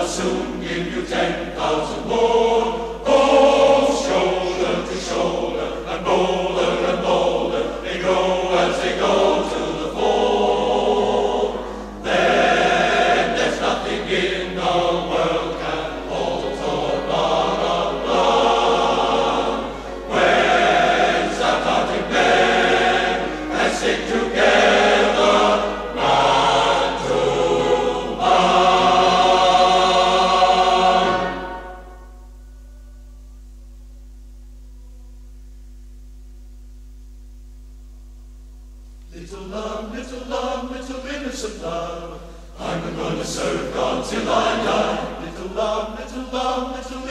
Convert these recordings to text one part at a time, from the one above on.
soon give you 10,000 more. Oh, shoulder to shoulder, and bolder, they go as they go to the fore. Then there's nothing in the world can hold or bar of love. When starting men and stick together, man to man. Little innocent love, I'm gonna serve God till I die. Little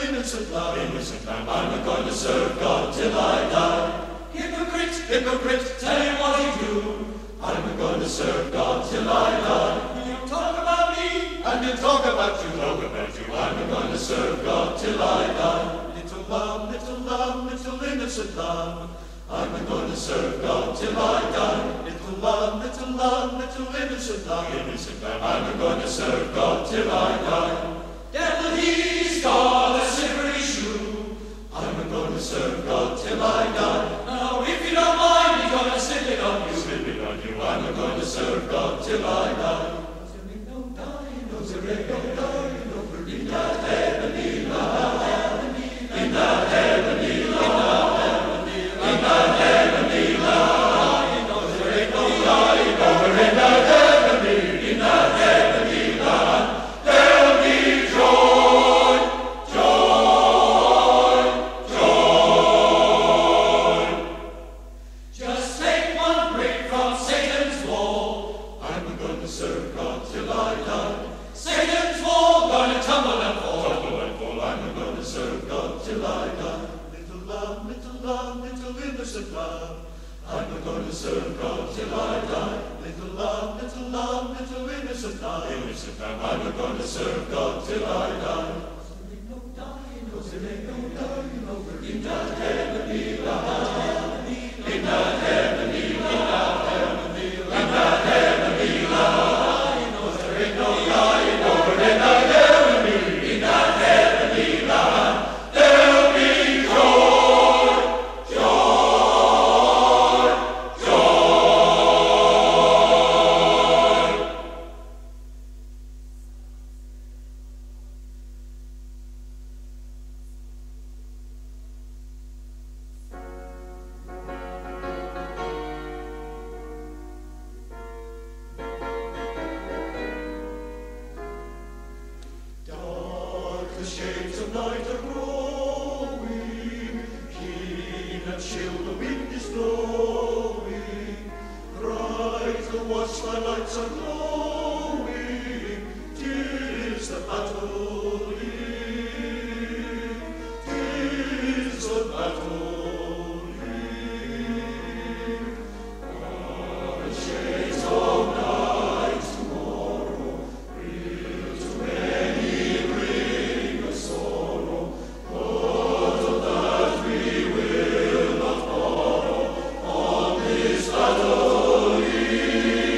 innocent love, I'm gonna serve God till I die. Hypocrite, tell you what you do, I'm gonna serve God till I die. You talk about me, and you talk about you, I'm gonna serve God till I die. Little innocent love, I'm gonna serve God till I die. Little innocent love, I'm gonna serve God till I die. Devil, he's got a slippery shoe, I'm gonna serve God till I die. Now, if you don't mind, he's gonna slip it on you, I'm gonna serve God till I die. In that heavenly land, in that heavenly land, in that heavenly land, there ain't no dying over in that heavenly land, there'll be joy, joy, joy. Just take one brick from Satan's wall, I'm gonna serve God till I die. Satan's wall gonna tumble and fall, I'm gonna serve God till I die. Little innocent love, I'm gonna serve God till I die. Little innocent love, I'm gonna serve God till I die. There ain't no dying over in that heavenly land, in that heavenly land, in that heavenly land. There ain't no dying over in that heavenly land. There'll be joy, joy, joy. Dark the shades of night are growing, keen and chill the wind is blowing, bright the watchlights are glowing, 'tis the battle eve, 'tis the battle eve. The shades of night tomorrow will to many bring a sorrow, but that we will not borrow on this battle eve.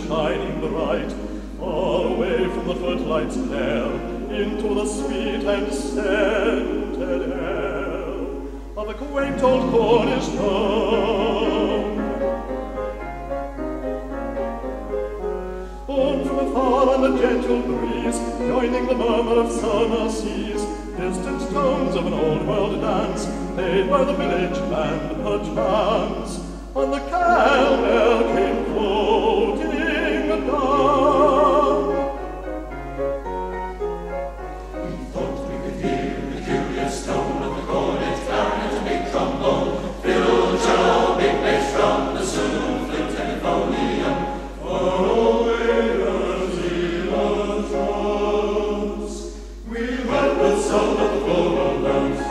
shining bright, far away from the footlights' glare, into the sweet and scented air of a quaint old Cornish town. Born from afar on the gentle breeze, joining the murmur of summer seas, distant tones of an old world dance, played by the village band perchance, on the Calmel came floating down. We thought we could hear the curious tone of the cornet, clarinet, and big trombone, fiddle, cello, big bass drum, the bassoon, flute, and euphonium, far away as Zealand's drums. We heard the sound of the floral dance.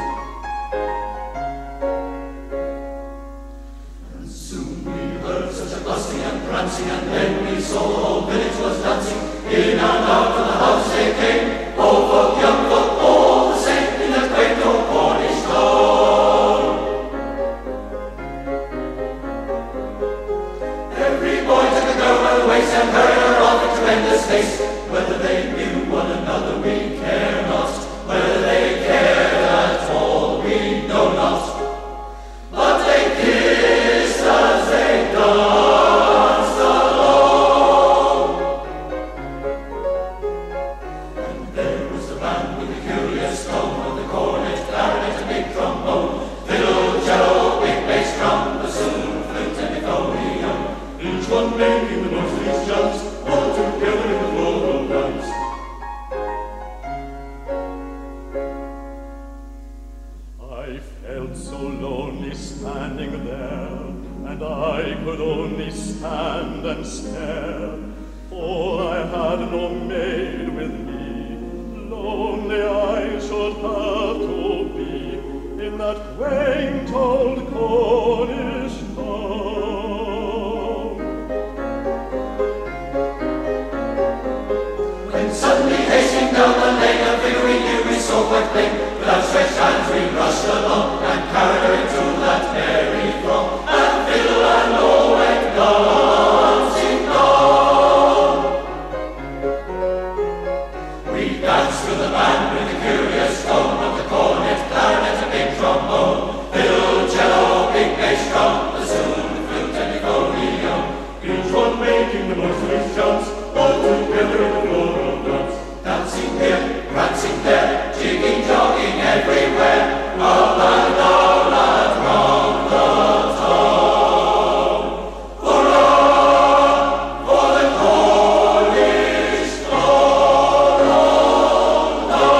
Prancing, and then we saw the whole village was dancing. In and out of the house they came, old folk, young folk, all the same, in that quaint old Cornish town. Every boy took a girl by the waist and hurried her off at tremendous haste. Whether they knew one another we care not, whether they cared at all we know not. But they kissed as they danced. Making the most of these jumps, all together in the floral dance. I felt so lonely standing there, and I could only stand and stare, for I had no maid with me. Lonely I should have to be in that quaint old Cornish town. Suddenly hastening down the lane, a figure we knew we saw quite plain. With outstretched hands we rushed along, and carried her into that merry throng, and fiddle and all went dancing down. We danced with the band with the curious tone of the cornet, clarinet, and big trombone, fiddle, cello, big bass drum, bassoon, flute, and euphonium. Each one making the most of his chance, all together in the floral dance. Dancing here, prancing there, jigging, jogging everywhere, up and down and round the town. Hurrah for the Cornish floral dance!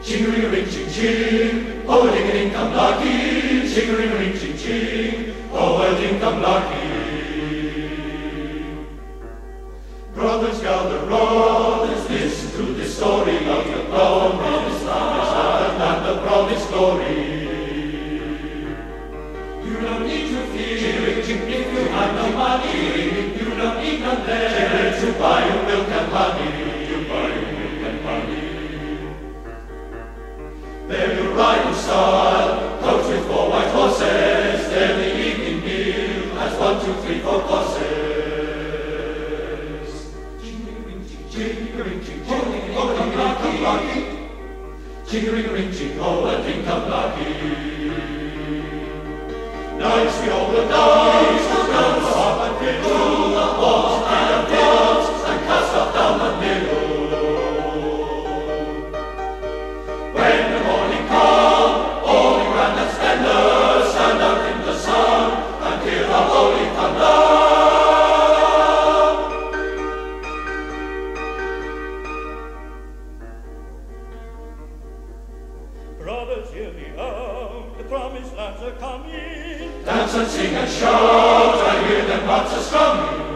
Ching-a-ring-a-ring, ching-ching, oh, a-ding-a-ding-dum, lucky. Ching-a-ring-a-ring, ching-ching, oh, a-ding-dum, lucky. Brothers, gather round, let's listen to the story of the promised land and the promised glory. You don't need to fear if you have no money. You don't need none there to buy your milk and honey. There you ride in style, coach with 4 white horses. There the evening meal has 1, 2, 3, 4 courses. Ching-a-ring, ching-a-ring, ching-a-ring, oh, a-ding-dum, lucky. Ching-a-ring, ching, oh, a-ding-dum, lucky. Nights we all the dice, guns up and fiddle, the balls and the fields, and cast off down the middle. When the morning come, all the grand and splendor stand out in the sun and hear the holy thunder. Brothers, hear me out, the promised lands are coming. Dance and sing and shout, I hear them hearts are strumming.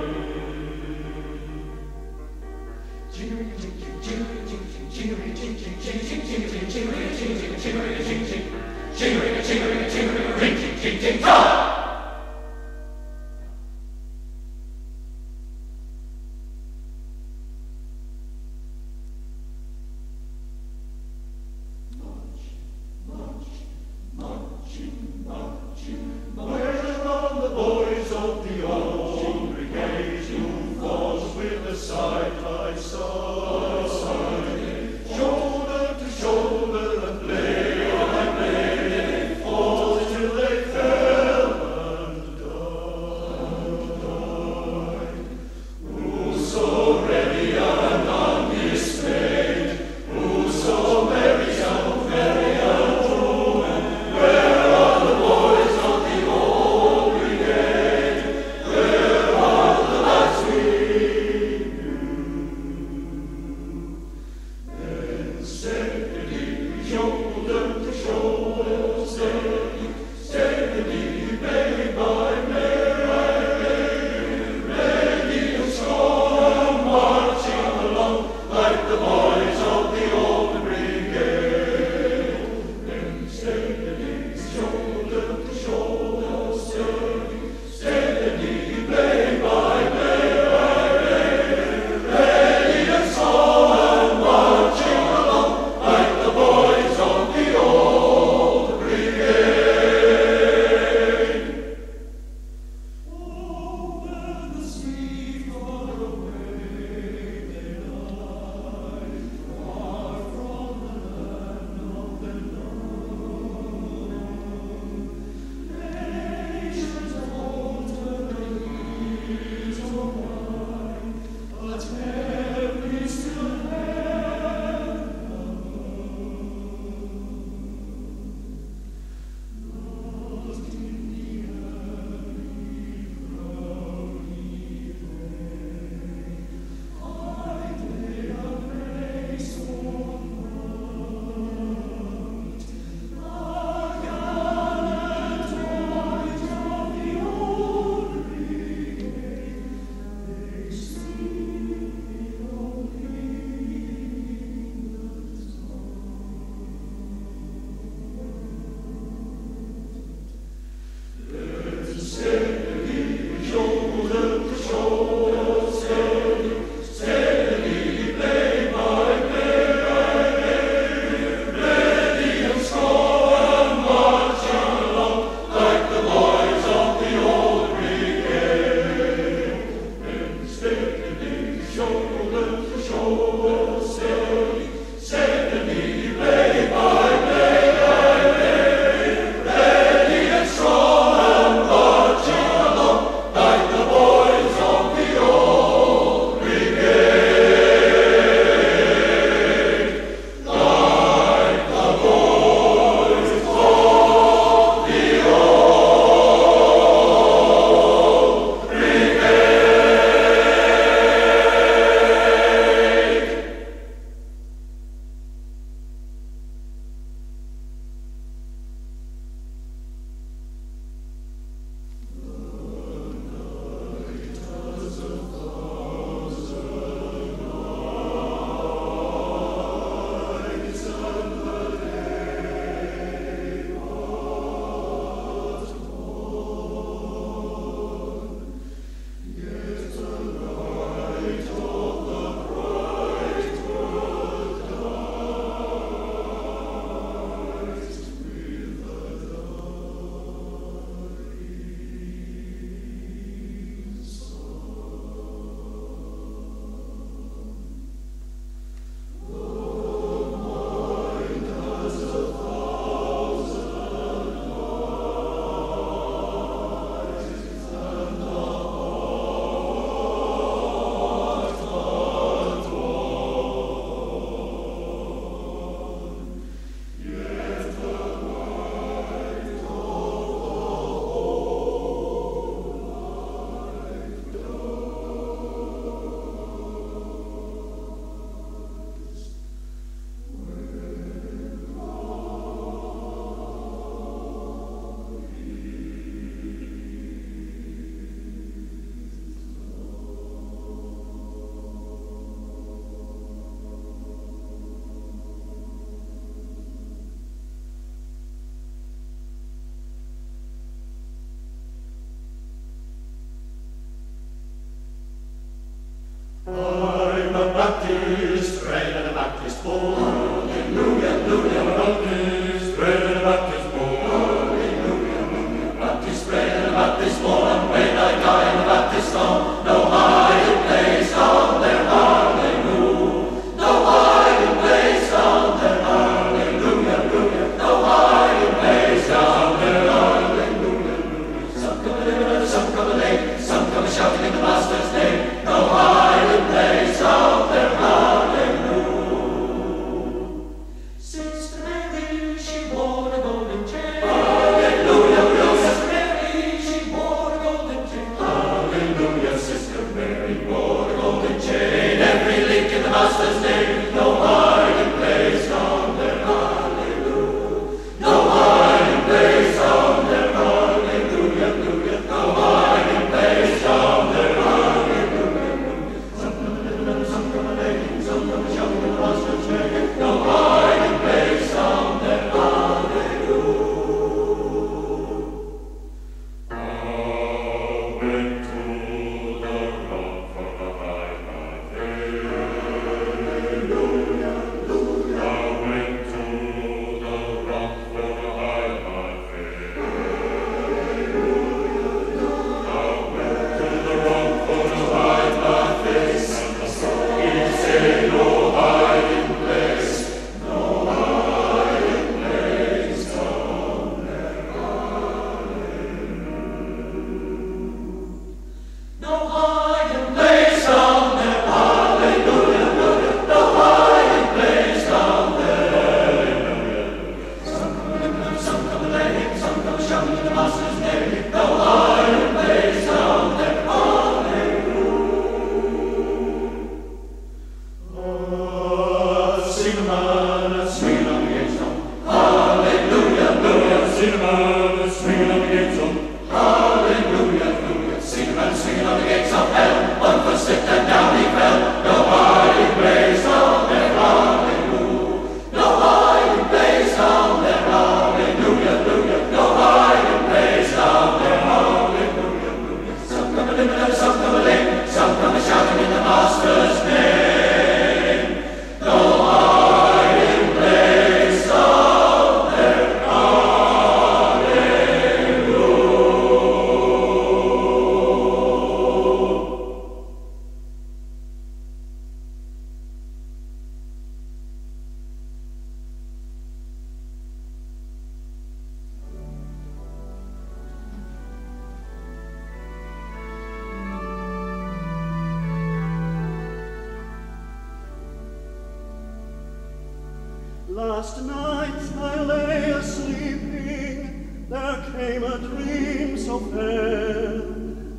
Last night I lay a-sleeping, there came a dream so fair.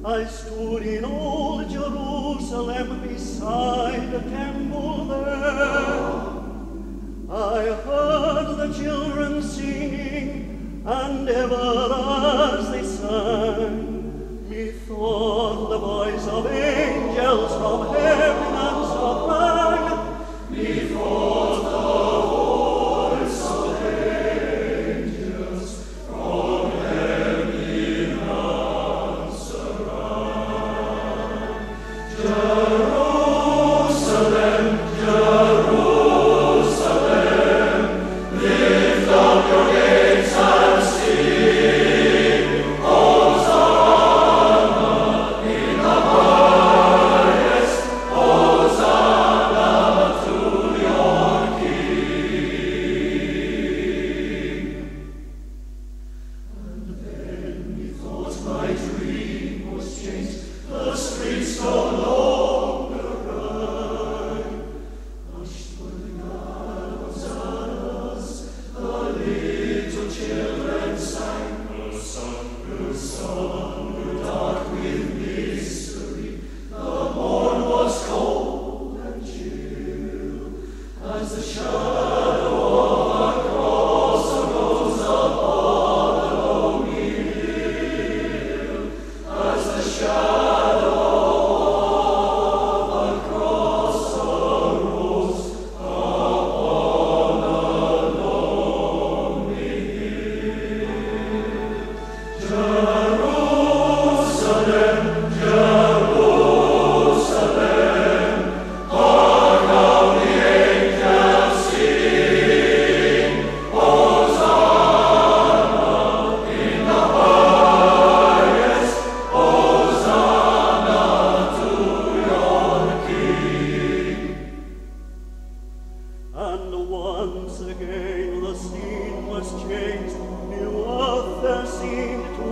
I stood in old Jerusalem beside the temple there. I heard the children singing, and ever as they sang, methought the voice of angels from heaven answered rang. Methought the voice of angels from heaven answered rang. Jerusalem, Jerusalem, lift up your gates and sing, Hosanna in the highest, Hosanna to your King. And then methought my dream was changed, the streets no longer rang. Hushed were the God hosannas, the little children sang. The sun grew dark with mystery, the morn was cold and chill, as the shadow of a cross arose upon the lonely hill, as the shadow of a cross arose upon the lonely hill. Jerusalem, Jerusalem, hark how the angels sing, Hosanna in the highest, Hosanna to your King. And once again the scene was changed, new earth there seemed to